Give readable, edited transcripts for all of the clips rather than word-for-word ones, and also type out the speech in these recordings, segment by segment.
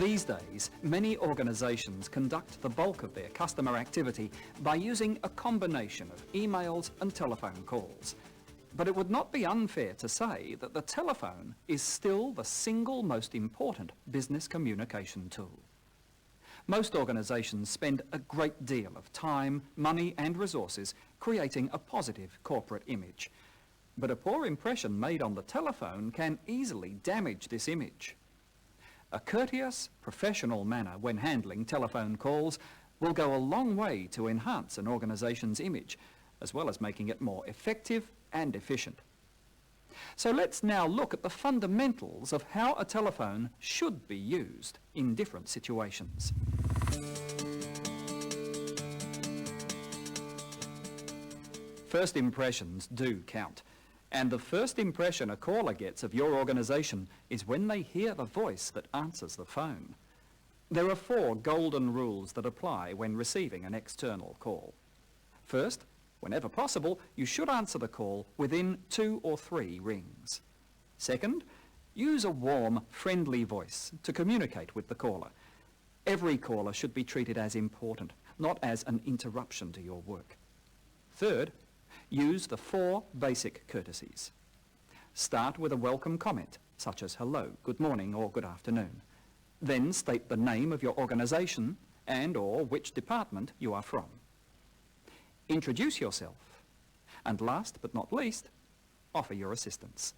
These days, many organisations conduct the bulk of their customer activity by using a combination of emails and telephone calls. But it would not be unfair to say that the telephone is still the single most important business communication tool. Most organisations spend a great deal of time, money and resources creating a positive corporate image. But a poor impression made on the telephone can easily damage this image. A courteous, professional manner when handling telephone calls will go a long way to enhance an organisation's image, as well as making it more effective and efficient. So let's now look at the fundamentals of how a telephone should be used in different situations. First impressions do count, and the first impression a caller gets of your organisation is when they hear the voice that answers the phone. There are 4 golden rules that apply when receiving an external call. First, whenever possible, you should answer the call within 2 or 3 rings. Second, use a warm, friendly voice to communicate with the caller. Every caller should be treated as important, not as an interruption to your work. Third, use the 4 basic courtesies. Start with a welcome comment, such as hello, good morning or good afternoon. Then state the name of your organisation and or which department you are from. Introduce yourself, and last but not least, offer your assistance.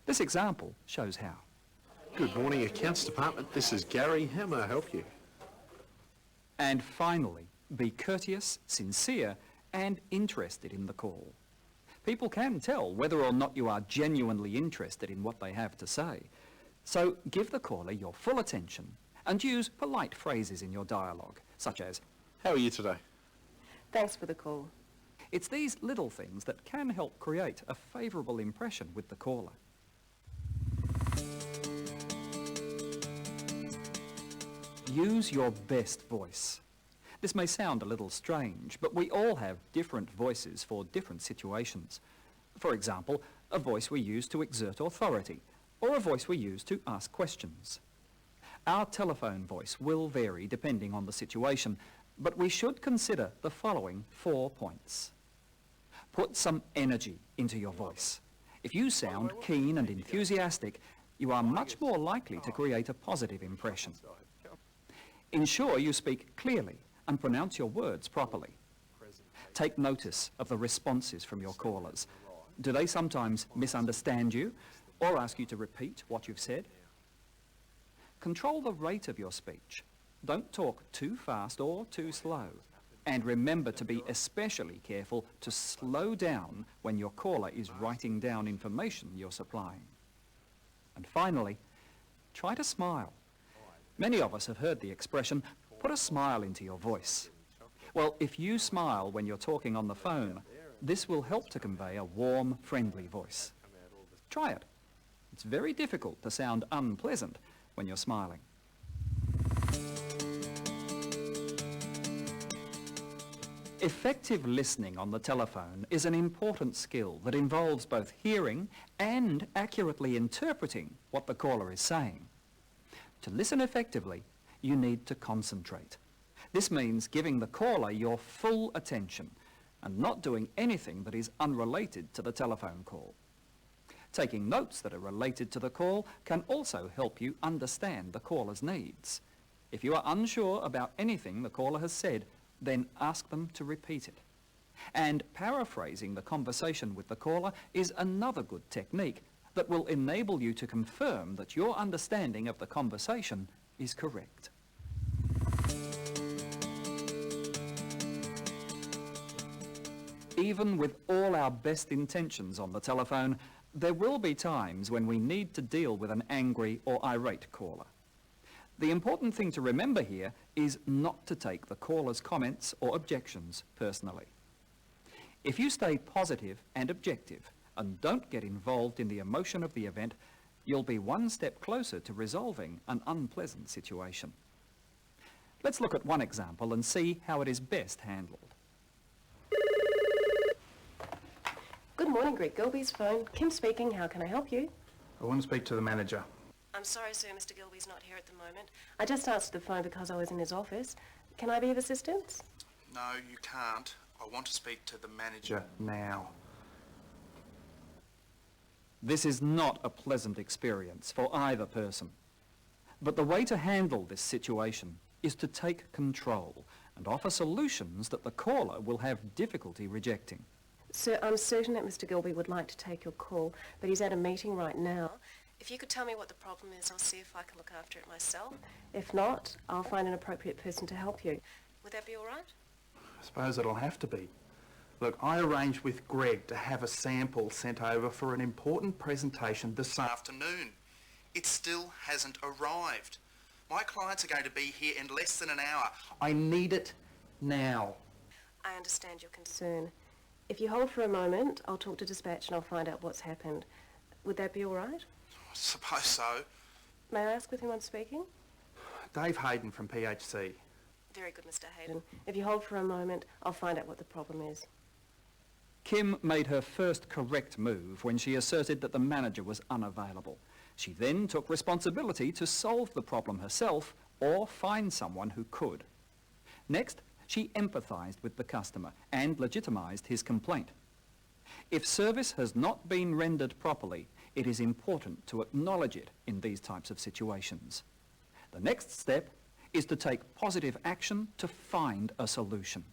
This example shows how. Good morning, Accounts Department. This is Gary. How may I help you? And finally, be courteous, sincere, and interested in the call. People can tell whether or not you are genuinely interested in what they have to say. So give the caller your full attention and use polite phrases in your dialogue, such as, How are you today? Thanks for the call. It's these little things that can help create a favourable impression with the caller. Use your best voice. This may sound a little strange, but we all have different voices for different situations. For example, a voice we use to exert authority, or a voice we use to ask questions. Our telephone voice will vary depending on the situation, but we should consider the following 4 points. Put some energy into your voice. If you sound keen and enthusiastic, you are much more likely to create a positive impression. Ensure you speak clearly and pronounce your words properly. Take notice of the responses from your callers. Do they sometimes misunderstand you or ask you to repeat what you've said? Control the rate of your speech. Don't talk too fast or too slow. And remember to be especially careful to slow down when your caller is writing down information you're supplying. And finally, try to smile. Many of us have heard the expression, put a smile into your voice. Well, if you smile when you're talking on the phone, this will help to convey a warm, friendly voice. Try it. It's very difficult to sound unpleasant when you're smiling. Effective listening on the telephone is an important skill that involves both hearing and accurately interpreting what the caller is saying. To listen effectively, you need to concentrate. This means giving the caller your full attention and not doing anything that is unrelated to the telephone call. Taking notes that are related to the call can also help you understand the caller's needs. If you are unsure about anything the caller has said, then ask them to repeat it. And paraphrasing the conversation with the caller is another good technique that will enable you to confirm that your understanding of the conversation is correct. Even with all our best intentions on the telephone, there will be times when we need to deal with an angry or irate caller. The important thing to remember here is not to take the caller's comments or objections personally. If you stay positive and objective and don't get involved in the emotion of the event, you'll be one step closer to resolving an unpleasant situation. Let's look at one example and see how it is best handled. Good morning, Greg Gilby's phone. Kim speaking. How can I help you? I want to speak to the manager. I'm sorry, sir, Mr. Gilby's not here at the moment. I just answered the phone because I was in his office. Can I be of assistance? No, you can't. I want to speak to the manager now. This is not a pleasant experience for either person. But the way to handle this situation is to take control and offer solutions that the caller will have difficulty rejecting. Sir, I'm certain that Mr. Gilby would like to take your call, but he's at a meeting right now. If you could tell me what the problem is, I'll see if I can look after it myself. If not, I'll find an appropriate person to help you. Would that be all right? I suppose it'll have to be. Look, I arranged with Greg to have a sample sent over for an important presentation this afternoon. It still hasn't arrived. My clients are going to be here in less than an hour. I need it now. I understand your concern. If you hold for a moment, I'll talk to dispatch and I'll find out what's happened. Would that be all right? I suppose so. May I ask with whom I'm speaking? Dave Hayden from PHC. Very good, Mr. Hayden. If you hold for a moment, I'll find out what the problem is. Kim made her first correct move when she asserted that the manager was unavailable. She then took responsibility to solve the problem herself or find someone who could. Next, she empathised with the customer and legitimised his complaint. If service has not been rendered properly, it is important to acknowledge it in these types of situations. The next step is to take positive action to find a solution.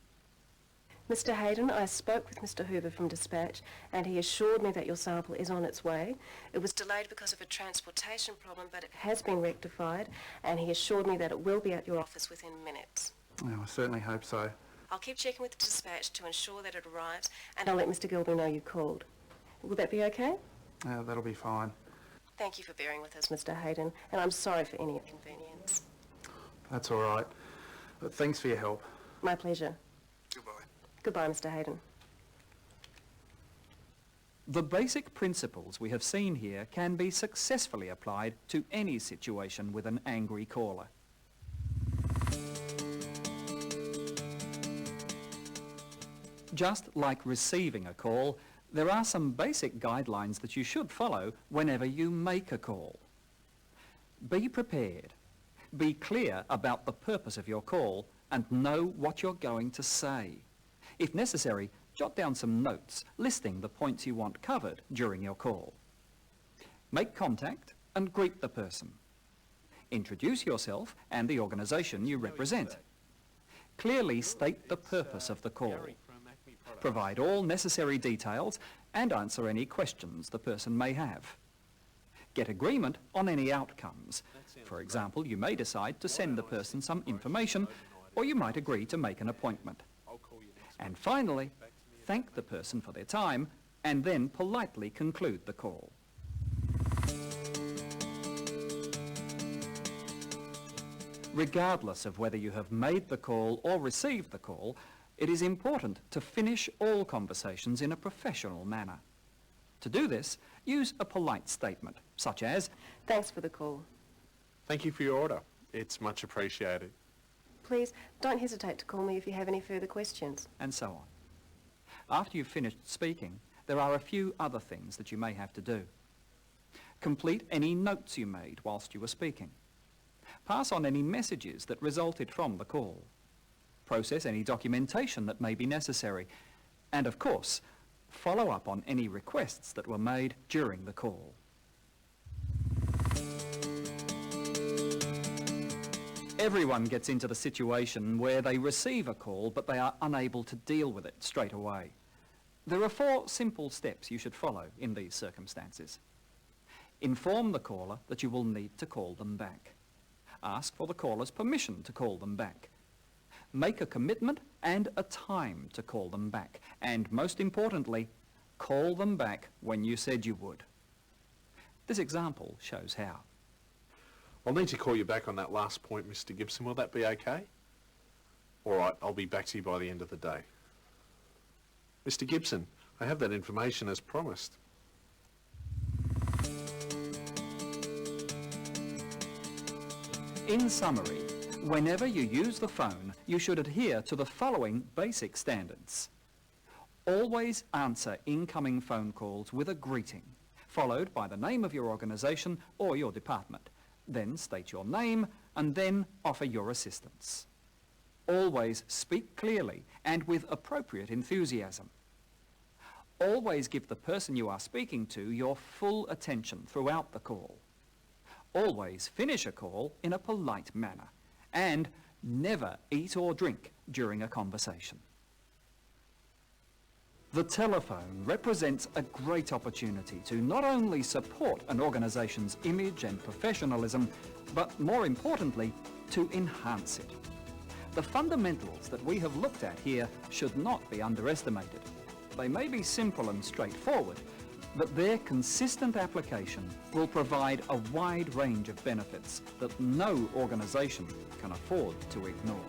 Mr. Hayden, I spoke with Mr. Hoover from dispatch and he assured me that your sample is on its way. It was delayed because of a transportation problem, but it has been rectified, and he assured me that it will be at your office within minutes. Oh, I certainly hope so. I'll keep checking with the dispatch to ensure that it arrives, and I'll let Mr. Gilby know you called. Will that be okay? That'll be fine. Thank you for bearing with us, Mr. Hayden, and I'm sorry for any inconvenience. That's all right. But thanks for your help. My pleasure. Goodbye. Goodbye, Mr. Hayden. The basic principles we have seen here can be successfully applied to any situation with an angry caller. Just like receiving a call, there are some basic guidelines that you should follow whenever you make a call. Be prepared. Be clear about the purpose of your call and know what you're going to say. If necessary, jot down some notes listing the points you want covered during your call. Make contact and greet the person. Introduce yourself and the organisation you represent. Clearly state the purpose of the call. Provide all necessary details and answer any questions the person may have. Get agreement on any outcomes. For example, you may decide to send the person some information, or you might agree to make an appointment. And finally, thank the person for their time and then politely conclude the call. Regardless of whether you have made the call or received the call, it is important to finish all conversations in a professional manner. To do this, use a polite statement, such as, Thanks for the call. Thank you for your order. It's much appreciated. Please don't hesitate to call me if you have any further questions. and so on. After you've finished speaking, there are a few other things that you may have to do. Complete any notes you made whilst you were speaking. Pass on any messages that resulted from the call. Process any documentation that may be necessary. And of course, follow up on any requests that were made during the call. Everyone gets into the situation where they receive a call but they are unable to deal with it straight away. There are 4 simple steps you should follow in these circumstances. Inform the caller that you will need to call them back. Ask for the caller's permission to call them back. Make a commitment and a time to call them back. And most importantly, call them back when you said you would. This example shows how. I'll need to call you back on that last point, Mr. Gibson. Will that be okay? All right, I'll be back to you by the end of the day. Mr. Gibson, I have that information as promised. In summary, whenever you use the phone, you should adhere to the following basic standards. Always answer incoming phone calls with a greeting. followed by the name of your organisation or your department. Then state your name and then offer your assistance. Always speak clearly and with appropriate enthusiasm. Always give the person you are speaking to your full attention throughout the call. Always finish a call in a polite manner. And never eat or drink during a conversation. The telephone represents a great opportunity to not only support an organisation's image and professionalism, but more importantly, to enhance it. The fundamentals that we have looked at here should not be underestimated. They may be simple and straightforward, but their consistent application will provide a wide range of benefits that no organisation can afford to ignore.